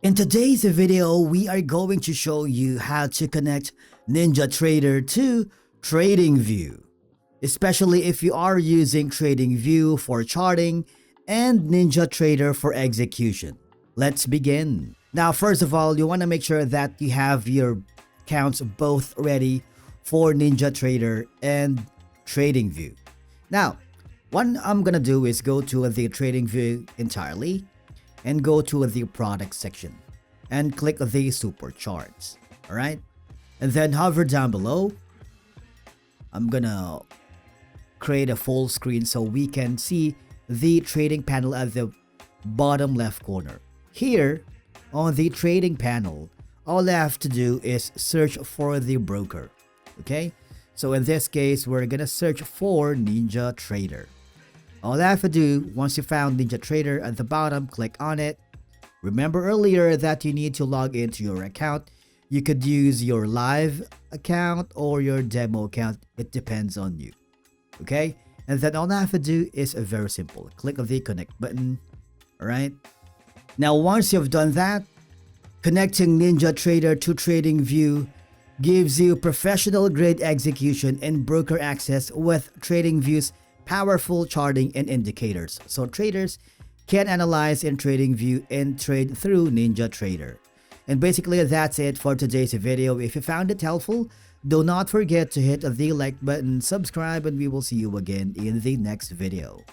In today's video, we are going to show you how to connect NinjaTrader to TradingView, especially if you are using TradingView for charting and NinjaTrader for execution. Let's begin. Now, first of all, you want to make sure that you have your accounts both ready for NinjaTrader and TradingView. Now, what I'm gonna do is go to the TradingView entirely and go to the product section and click the super charts. All right, and then hover down below. I'm gonna create a full screen so we can see the trading panel at the bottom left corner. Here on the trading panel, all I have to do is search for the broker. Okay, so in this case, we're gonna search for NinjaTrader. All I have to do, once you found NinjaTrader at the bottom, click on it. Remember earlier that you need to log into your account. You could use your live account or your demo account. It depends on you. Okay? And then all I have to do is very simple. Click the connect button. Alright? Now once you've done that, connecting NinjaTrader to TradingView gives you professional grade execution and broker access with TradingView's powerful charting and indicators, so traders can analyze in TradingView and trade through NinjaTrader. And basically that's it for today's video. If you found it helpful, do not forget to hit the like button, subscribe, and we will see you again in the next video.